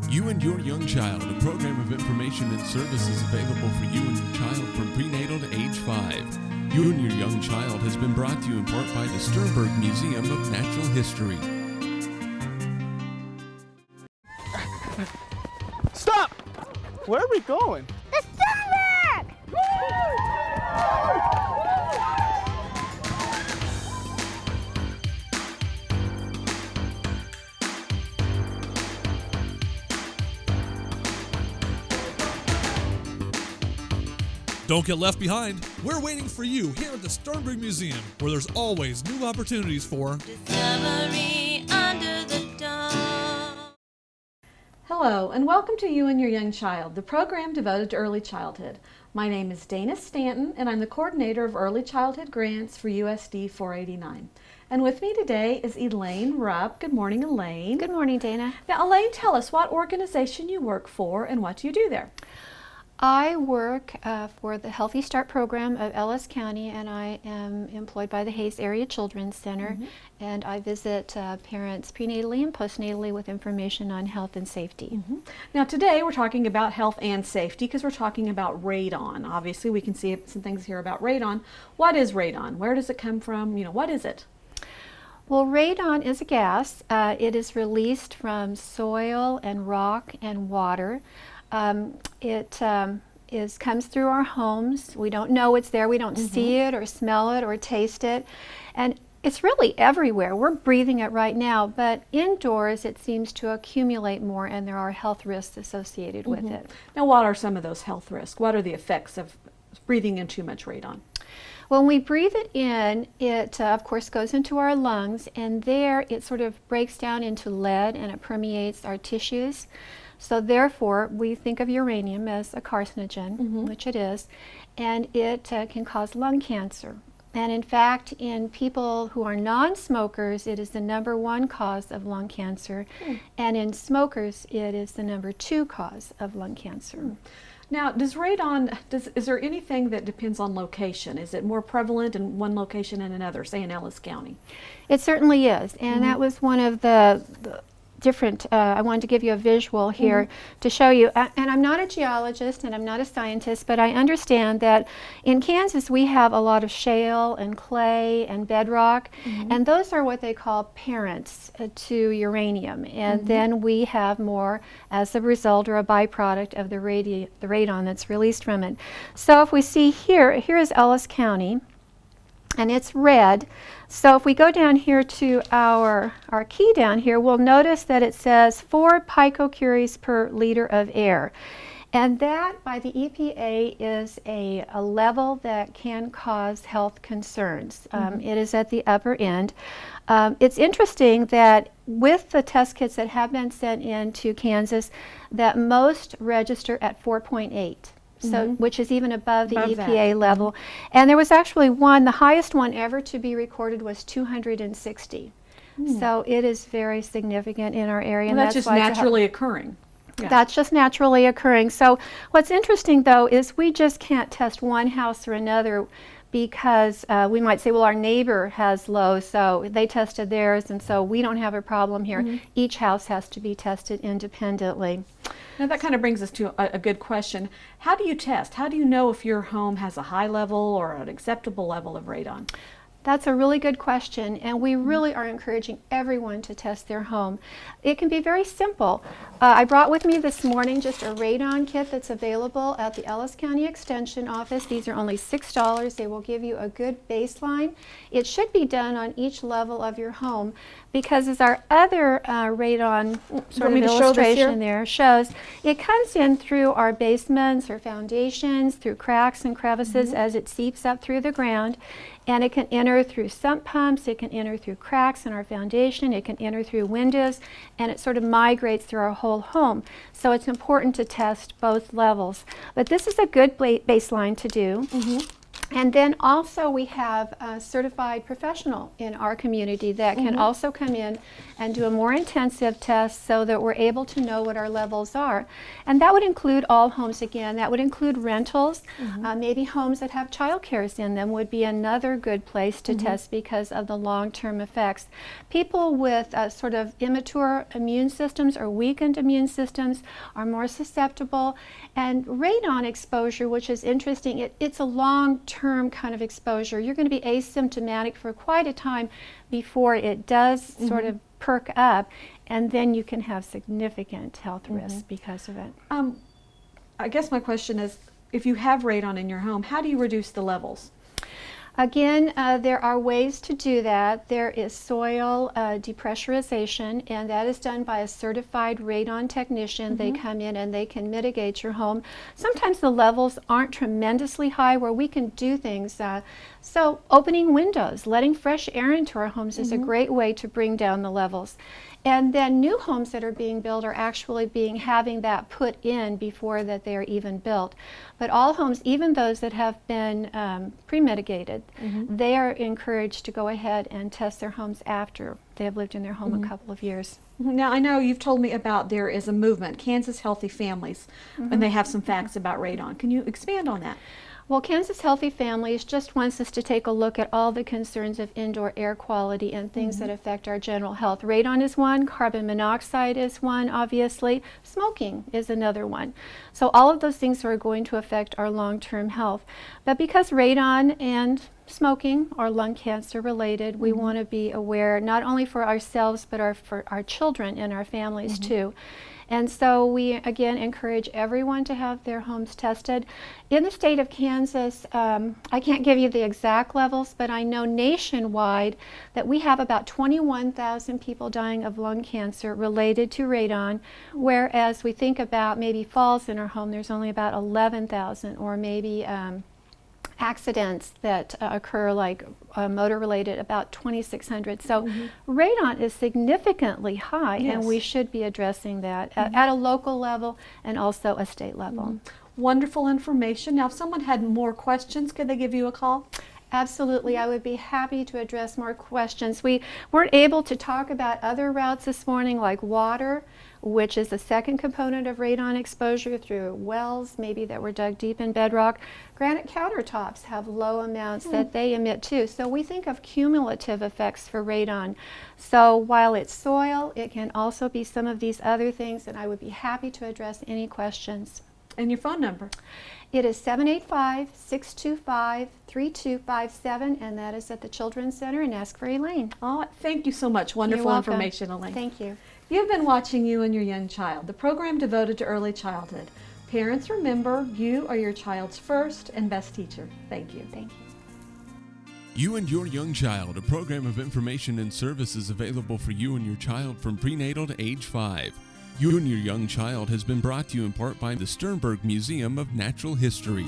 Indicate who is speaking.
Speaker 1: You and Your Young Child, a program of information and services available for you and your child from prenatal to age 5. You and Your Young Child has been brought to you in part by the Sternberg Museum of Natural History.
Speaker 2: Stop! Where are we going?
Speaker 3: The Sternberg!
Speaker 4: Don't get left behind. We're waiting for you here at the Sternberg Museum, where there's always new opportunities for
Speaker 5: Discovery under the dome.
Speaker 6: Hello, and welcome to You and Your Young Child, the program devoted to early childhood. My name is Dana Stanton, and I'm the coordinator of early childhood grants for USD 489. And with me today is Elaine Rupp. Good morning, Elaine.
Speaker 7: Good morning, Dana.
Speaker 6: Now, Elaine, tell us what organization you work for and what you do there.
Speaker 7: I work for the Healthy Start program of Ellis County, and I am employed by the Hayes Area Children's Center, and I visit parents prenatally and postnatally with information on health and safety.
Speaker 6: Now, today we're talking about health and safety because we're talking about radon. Obviously, we can see some things here about radon. What is radon? Where does it come from? What is it?
Speaker 7: Well, radon is a gas. It is released from soil and rock and water. It comes through our homes. We don't know it's there. We don't see it or smell it or taste it. And it's really everywhere. We're breathing it right now, but indoors it seems to accumulate more, and there are health risks associated with it.
Speaker 6: Now, what are some of those health risks? What are the effects of breathing in too much radon?
Speaker 7: When we breathe it in, it of course goes into our lungs, and there it sort of breaks down into lead and it permeates our tissues. So therefore, we think of uranium as a carcinogen, which it is, and it can cause lung cancer. And in fact, in people who are non-smokers, it is the #1 cause of lung cancer, and in smokers, it is the #2 cause of lung cancer.
Speaker 6: Now, does radon, is there anything that depends on location? Is it more prevalent in one location than another, say in Ellis County?
Speaker 7: It certainly is, and that was one of the different, I wanted to give you a visual here to show you, and I'm not a geologist and I'm not a scientist, but I understand that in Kansas we have a lot of shale and clay and bedrock, and those are what they call parents to uranium, and then we have more as a result or a byproduct of the radon that's released from it. So if we see here is Ellis County, and it's red. So if we go down here to our key down here, we'll notice that it says 4 picocuries per liter of air. And that, by the EPA, is a level that can cause health concerns. It is at the upper end. It's interesting that with the test kits that have been sent in to Kansas, that most register at 4.8. So, which is even above the EPA level. And there was actually one, the highest one ever to be recorded was 260. So it is very significant in our area.
Speaker 6: Well, that's just naturally occurring. Yeah.
Speaker 7: That's just naturally occurring. So what's interesting though is we just can't test one house or another, because we might say, well, our neighbor has low, so they tested theirs, and so we don't have a problem here. Each house has to be tested independently.
Speaker 6: Now that kind of brings us to a good question. How do you test? How do you know if your home has a high level or an acceptable level of radon?
Speaker 7: That's a really good question, and we really are encouraging everyone to test their home. It can be very simple. I brought with me this morning just a radon kit that's available at the Ellis County Extension Office. These are only $6. They will give you a good baseline. It should be done on each level of your home, because as our other radon sort of illustration there shows, it comes in through our basements or foundations, through cracks and crevices as it seeps up through the ground. And it can enter through sump pumps, it can enter through cracks in our foundation, it can enter through windows, and it sort of migrates through our whole home. So it's important to test both levels. But this is a good baseline to do. And then also we have a certified professional in our community that can also come in and do a more intensive test so that we're able to know what our levels are. And that would include all homes again. That would include rentals. Maybe homes that have child cares in them would be another good place to test because of the long-term effects. People with sort of immature immune systems or weakened immune systems are more susceptible. And radon exposure, which is interesting, it's a long-term kind of exposure. You're going to be asymptomatic for quite a time before it does sort of perk up, and then you can have significant health risks because of it.
Speaker 6: I guess my question is, if you have radon in your home, how do you reduce the levels?
Speaker 7: Again, there are ways to do that. There is soil depressurization, and that is done by a certified radon technician. They come in and they can mitigate your home. Sometimes the levels aren't tremendously high where we can do things. So opening windows, letting fresh air into our homes is a great way to bring down the levels. And then new homes that are being built are actually having that put in before that they are even built. But all homes, even those that have been pre-mitigated, they are encouraged to go ahead and test their homes after they have lived in their home a couple of years.
Speaker 6: Now, I know you've told me about there is a movement, Kansas Healthy Families, and they have some facts about radon. Can you expand on that?
Speaker 7: Well, Kansas Healthy Families just wants us to take a look at all the concerns of indoor air quality and things that affect our general health. Radon is one, carbon monoxide is one, obviously. Smoking is another one. So all of those things are going to affect our long-term health. But because radon and smoking are lung cancer related, we want to be aware not only for ourselves but for our children and our families too. And so we again encourage everyone to have their homes tested. In the state of Kansas, I can't give you the exact levels, but I know nationwide that we have about 21,000 people dying of lung cancer related to radon, whereas we think about maybe falls in our home, there's only about 11,000, or maybe accidents that occur like motor related, about 2,600. So radon is significantly high, and we should be addressing that at a local level and also a state level.
Speaker 6: Wonderful information. Now, if someone had more questions, could they give you a call?
Speaker 7: Absolutely, I would be happy to address more questions. We weren't able to talk about other routes this morning, like water, which is the second component of radon exposure through wells, maybe that were dug deep in bedrock. Granite countertops have low amounts that they emit too. So we think of cumulative effects for radon. So while it's soil, it can also be some of these other things, and I would be happy to address any questions.
Speaker 6: And your phone number?
Speaker 7: It is 785-625-3257, and that is at the Children's Center, and ask for Elaine.
Speaker 6: Oh, thank you so much. Wonderful information, Elaine.
Speaker 7: Thank you.
Speaker 6: You've been watching You and Your Young Child, the program devoted to early childhood. Parents, remember, you are your child's first and best teacher. Thank you.
Speaker 7: Thank you.
Speaker 1: You and Your Young Child, a program of information and services available for you and your child from prenatal to age 5. You and Your Young Child has been brought to you in part by the Sternberg Museum of Natural History.